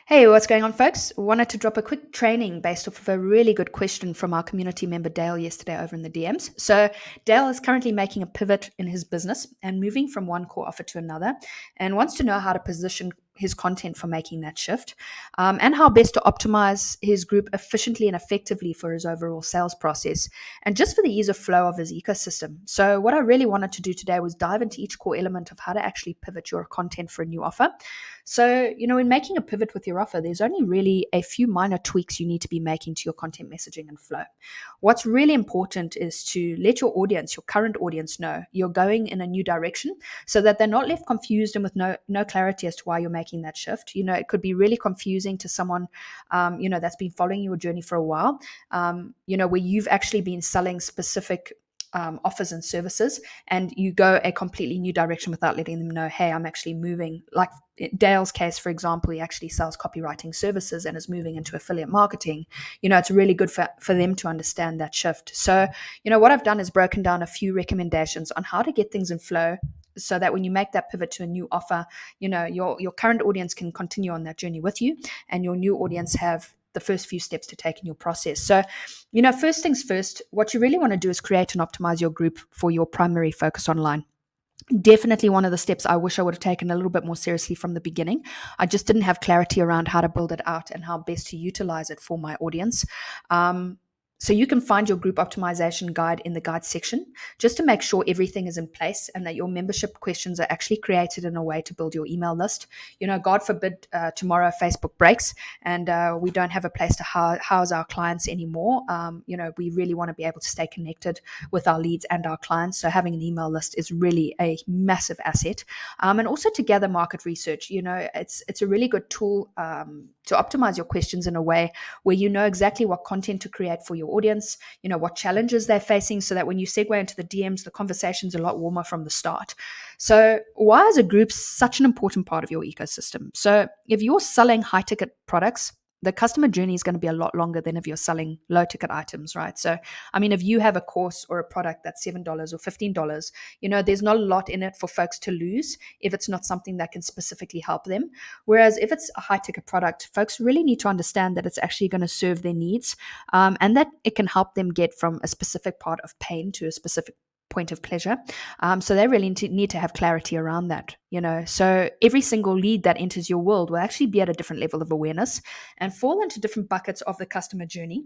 Hey, what's going on, folks? Wanted to drop a quick training based off of a really good question from our community member Dale yesterday over in the DMs. So, Dale is currently making a pivot in his business and moving from one core offer to another, and wants to know how to position his content for making that shift, and how best to optimize his group efficiently and effectively for his overall sales process, and just for the ease of flow of his ecosystem. So, what I really wanted to do today was dive into each core element of how to actually pivot your content for a new offer. So, in making a pivot with your offer, there's only really a few minor tweaks you need to be making to your content messaging and flow. What's really important is to let your audience, your current audience, know you're going in a new direction so that they're not left confused and with no clarity as to why you're making that shift. It could be really confusing to someone, that's been following your journey for a while, where you've actually been selling specific offers and services, and you go a completely new direction without letting them know, hey, I'm actually moving. Like Dale's case, for example, he actually sells copywriting services and is moving into affiliate marketing. It's really good for them to understand that shift. So, what I've done is broken down a few recommendations on how to get things in flow so that when you make that pivot to a new offer, your current audience can continue on that journey with you, and your new audience have the first few steps to take in your process. So, first things first, what you really want to do is create and optimize your group for your primary focus online. Definitely one of the steps I wish I would have taken a little bit more seriously from the beginning. I just didn't have clarity around how to build it out and how best to utilize it for my audience. So you can find your group optimization guide in the guide section just to make sure everything is in place and that your membership questions are actually created in a way to build your email list. God forbid tomorrow Facebook breaks and we don't have a place to house our clients anymore. We really want to be able to stay connected with our leads and our clients. So having an email list is really a massive asset. And also to gather market research. It's a really good tool to optimize your questions in a way where you know exactly what content to create for your audience, what challenges they're facing, so that when you segue into the DMs, the conversation's a lot warmer from the start. So why is a group such an important part of your ecosystem? So if you're selling high ticket products, the customer journey is going to be a lot longer than if you're selling low ticket items, right? So, if you have a course or a product that's $7 or $15, there's not a lot in it for folks to lose if it's not something that can specifically help them. Whereas if it's a high ticket product, folks really need to understand that it's actually going to serve their needs, and that it can help them get from a specific part of pain to a specific point of pleasure. So they really need to have clarity around that, So every single lead that enters your world will actually be at a different level of awareness and fall into different buckets of the customer journey.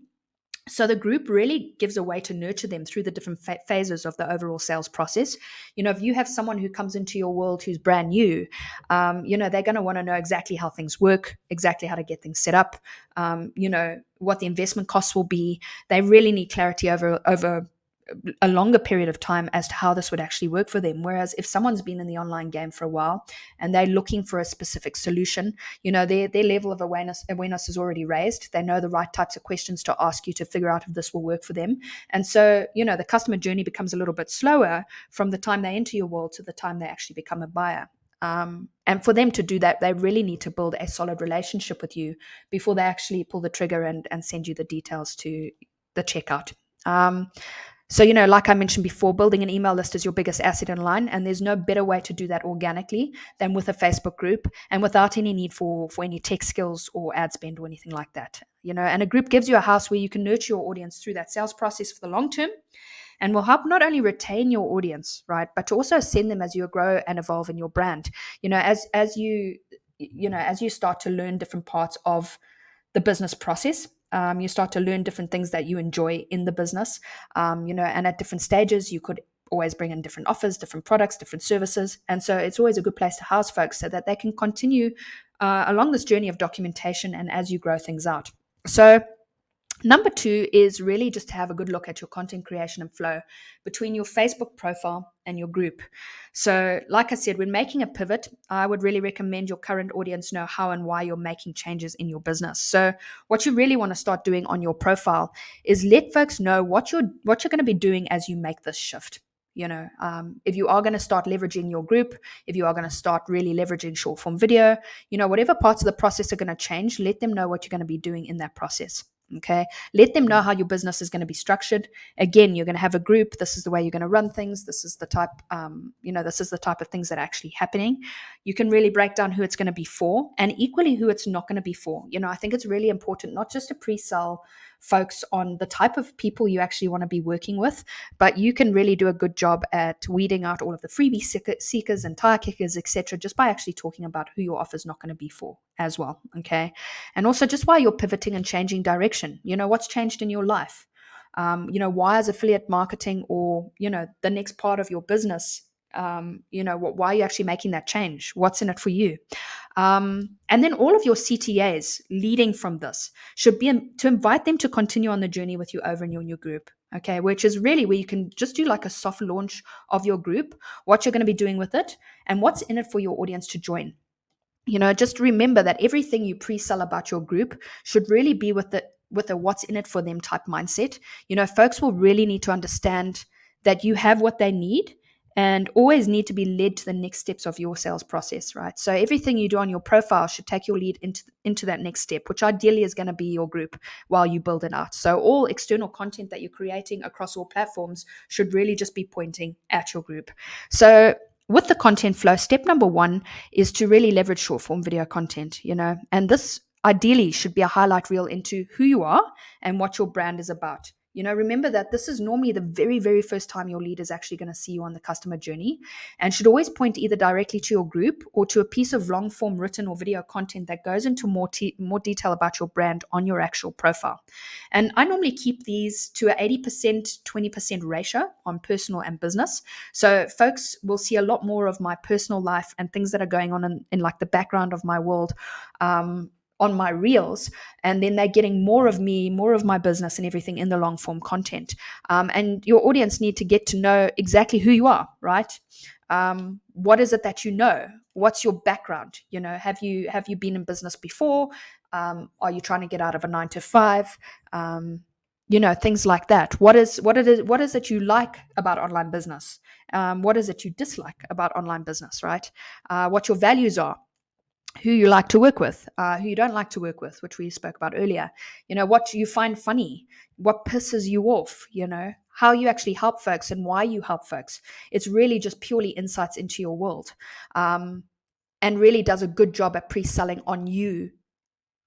So the group really gives a way to nurture them through the different phases of the overall sales process. If you have someone who comes into your world who's brand new, they're going to want to know exactly how things work, exactly how to get things set up, what the investment costs will be. They really need clarity over a longer period of time as to how this would actually work for them. Whereas if someone's been in the online game for a while and they're looking for a specific solution, their level of awareness is already raised. They know the right types of questions to ask you to figure out if this will work for them. And so, the customer journey becomes a little bit slower from the time they enter your world to the time they actually become a buyer. And for them to do that, they really need to build a solid relationship with you before they actually pull the trigger and send you the details to the checkout. So, like I mentioned before, building an email list is your biggest asset online, and there's no better way to do that organically than with a Facebook group and without any need for any tech skills or ad spend or anything like that. And a group gives you a house where you can nurture your audience through that sales process for the long term, and will help not only retain your audience, right, but to also send them as you grow and evolve in your brand. As you start to learn different parts of the business process. You start to learn different things that you enjoy in the business, and at different stages, you could always bring in different offers, different products, different services. And so it's always a good place to house folks so that they can continue along this journey of documentation and as you grow things out. So number 2 is really just to have a good look at your content creation and flow between your Facebook profile and your group. So like I said, when making a pivot, I would really recommend your current audience know how and why you're making changes in your business. So what you really want to start doing on your profile is let folks know what you're going to be doing as you make this shift. If you are going to start leveraging your group, if you are going to start really leveraging short form video, whatever parts of the process are going to change, let them know what you're going to be doing in that process. Okay. Let them know how your business is going to be structured. Again, you're going to have a group. This is the way you're going to run things. This is the type, this is the type of things that are actually happening. You can really break down who it's going to be for and equally who it's not going to be for. I think it's really important not just to pre-sell folks on the type of people you actually want to be working with, but you can really do a good job at weeding out all of the freebie seekers and tire kickers, etc., just by actually talking about who your offer is not going to be for as well. Okay. And also just why you're pivoting and changing direction. What's changed in your life? Why is affiliate marketing or, the next part of your business, why are you actually making that change? What's in it for you? And then all of your CTAs leading from this should be to invite them to continue on the journey with you over in your new group. Okay, which is really where you can just do like a soft launch of your group, what you're going to be doing with it, and what's in it for your audience to join. Just remember that everything you pre-sell about your group should really be with a what's in it for them type mindset. Folks will really need to understand that you have what they need and always need to be led to the next steps of your sales process, right? So everything you do on your profile should take your lead into that next step, which ideally is going to be your group while you build it out. So all external content that you're creating across all platforms should really just be pointing at your group. So with the content flow, step number one is to really leverage short form video content, and this ideally should be a highlight reel into who you are and what your brand is about. Remember that this is normally the very, very first time your lead is actually going to see you on the customer journey and should always point either directly to your group or to a piece of long form written or video content that goes into more detail about your brand on your actual profile. And I normally keep these to a 80%, 20% ratio on personal and business. So folks will see a lot more of my personal life and things that are going on in like the background of my world, on my reels, and then they're getting more of me, more of my business and everything in the long form content. And your audience need to get to know exactly who you are, right? What is it that you know? What's your background? Have you been in business before? Are you trying to get out of a 9 to 5? Things like that. What is it you like about online business? What is it you dislike about online business, right? What your values are, who you like to work with, who you don't like to work with, which we spoke about earlier. What you find funny, what pisses you off, how you actually help folks and why you help folks. It's really just purely insights into your world, and really does a good job at pre-selling on you.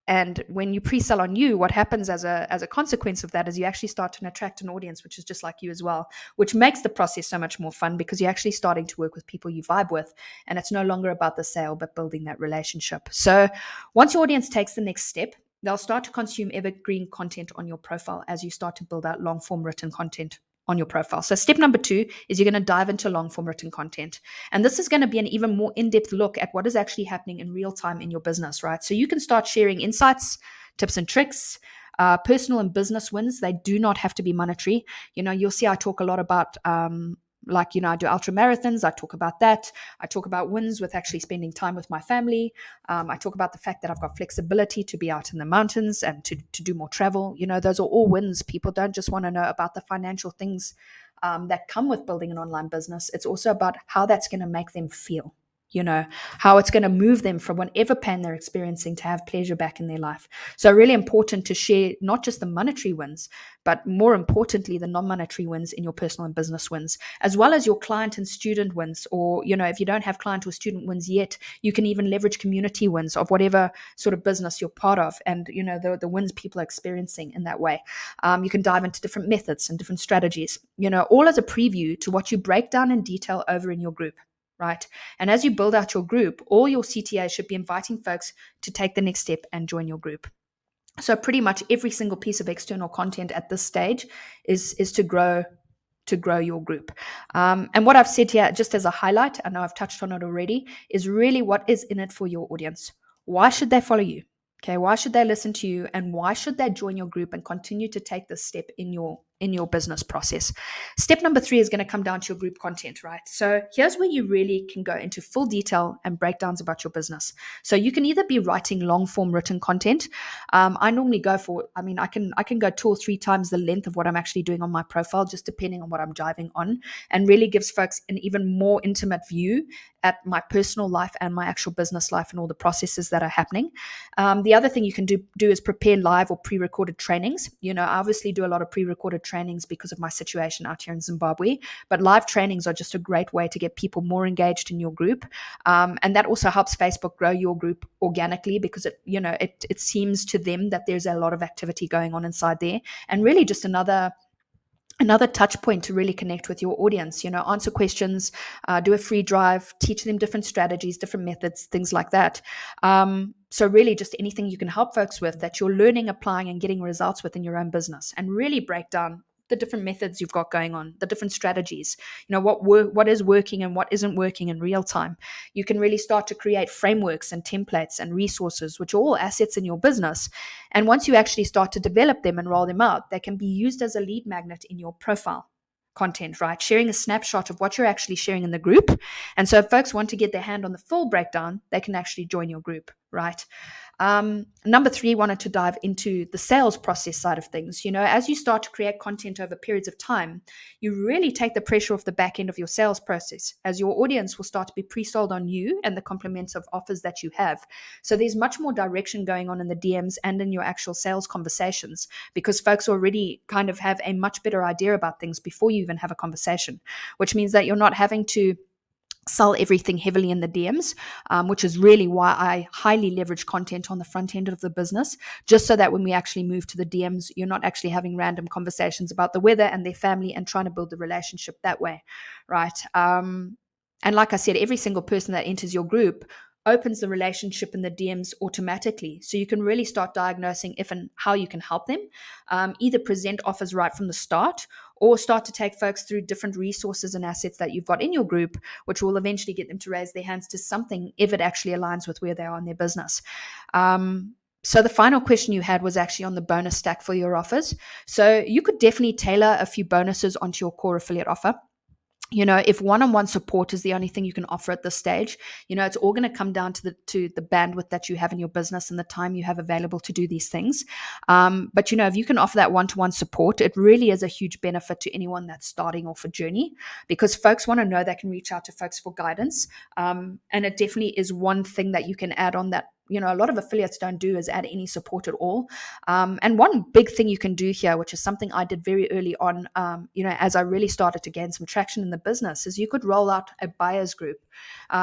And when you pre-sell on you, what happens as a consequence of that is you actually start to attract an audience which is just like you as well, which makes the process so much more fun because you're actually starting to work with people you vibe with, and it's no longer about the sale but building that relationship. So once your audience takes the next step, they'll start to consume evergreen content on your profile as you start to build out long form written content on your profile. So step number 2 is you're going to dive into long form written content. And this is going to be an even more in-depth look at what is actually happening in real time in your business, right? So you can start sharing insights, tips and tricks, personal and business wins. They do not have to be monetary. You'll see I talk a lot about I do ultra marathons. I talk about that. I talk about wins with actually spending time with my family. I talk about the fact that I've got flexibility to be out in the mountains and to do more travel. Those are all wins. People don't just want to know about the financial things that come with building an online business. It's also about how that's going to make them feel. How it's going to move them from whatever pain they're experiencing to have pleasure back in their life. So really important to share not just the monetary wins, but more importantly, the non-monetary wins in your personal and business wins, as well as your client and student wins. Or, if you don't have client or student wins yet, you can even leverage community wins of whatever sort of business you're part of. And, the wins people are experiencing in that way. You can dive into different methods and different strategies, all as a preview to what you break down in detail over in your group. Right. And as you build out your group, all your CTAs should be inviting folks to take the next step and join your group. So pretty much every single piece of external content at this stage is to grow your group. And what I've said here, just as a highlight, I know I've touched on it already, is really what is in it for your audience. Why should they follow you? Okay, why should they listen to you, and why should they join your group and continue to take this step in your in your business process. Step number 3 is going to come down to your group content, right? So here's where you really can go into full detail and breakdowns about your business. So you can either be writing long form written content. I normally go for, I can go 2 or 3 times the length of what I'm actually doing on my profile, just depending on what I'm diving on, and really gives folks an even more intimate view at my personal life and my actual business life and all the processes that are happening. The other thing you can do is prepare live or pre-recorded trainings. I obviously do a lot of pre-recorded trainings because of my situation out here in Zimbabwe, but live trainings are just a great way to get people more engaged in your group. And that also helps Facebook grow your group organically, because it seems to them that there's a lot of activity going on inside there, and really just another touch point to really connect with your audience. Answer questions, do a free drive, teach them different strategies, different methods, things like that. So really just anything you can help folks with that you're learning, applying, and getting results with in your own business, and really break down the different methods you've got going on, the different strategies, what is working and what isn't working in real time. You can really start to create frameworks and templates and resources, which are all assets in your business. And once you actually start to develop them and roll them out, they can be used as a lead magnet in your profile content, right? Sharing a snapshot of what you're actually sharing in the group. And so if folks want to get their hand on the full breakdown, they can actually join your group, right? Number 3, wanted to dive into the sales process side of things. As you start to create content over periods of time, you really take the pressure off the back end of your sales process, as your audience will start to be pre-sold on you and the complements of offers that you have. So there's much more direction going on in the DMs and in your actual sales conversations, because folks already kind of have a much better idea about things before you even have a conversation, which means that you're not having to sell everything heavily in the DMs, which is really why I highly leverage content on the front end of the business, just so that when we actually move to the DMs, you're not actually having random conversations about the weather and their family and trying to build the relationship that way, right? And like I said, every single person that enters your group opens the relationship in the DMs automatically. So you can really start diagnosing if and how you can help them, either present offers right from the start, or start to take folks through different resources and assets that you've got in your group, which will eventually get them to raise their hands to something if it actually aligns with where they are in their business. So the final question you had was actually on the bonus stack for your offers. So you could definitely tailor a few bonuses onto your core affiliate offer. If one-on-one support is the only thing you can offer at this stage, it's all going to come down to the bandwidth that you have in your business and the time you have available to do these things. But if you can offer that one-to-one support, it really is a huge benefit to anyone that's starting off a journey, because folks want to know they can reach out to folks for guidance. And it definitely is one thing that you can add on that a lot of affiliates don't do, is add any support at all. And one big thing you can do here, which is something I did very early on, as I really started to gain some traction in the business, is you could roll out a buyers group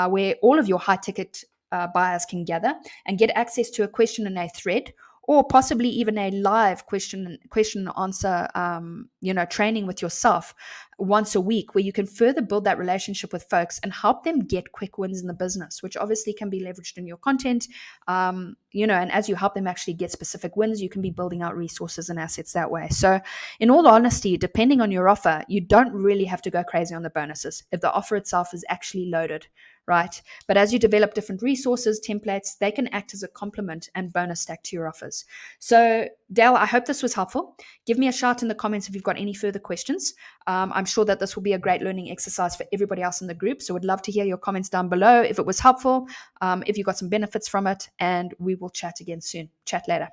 where all of your high ticket buyers can gather and get access to a question and a thread, or possibly even a live question and answer, training with yourself once a week, where you can further build that relationship with folks and help them get quick wins in the business, which obviously can be leveraged in your content. And as you help them actually get specific wins, you can be building out resources and assets that way. So in all honesty, depending on your offer, you don't really have to go crazy on the bonuses if the offer itself is actually loaded, right? But as you develop different resources, templates, they can act as a complement and bonus stack to your offers. So Dale, I hope this was helpful. Give me a shout in the comments if you've got any further questions. I'm sure that this will be a great learning exercise for everybody else in the group. So would love to hear your comments down below if it was helpful, if you got some benefits from it, and we will chat again soon. Chat later.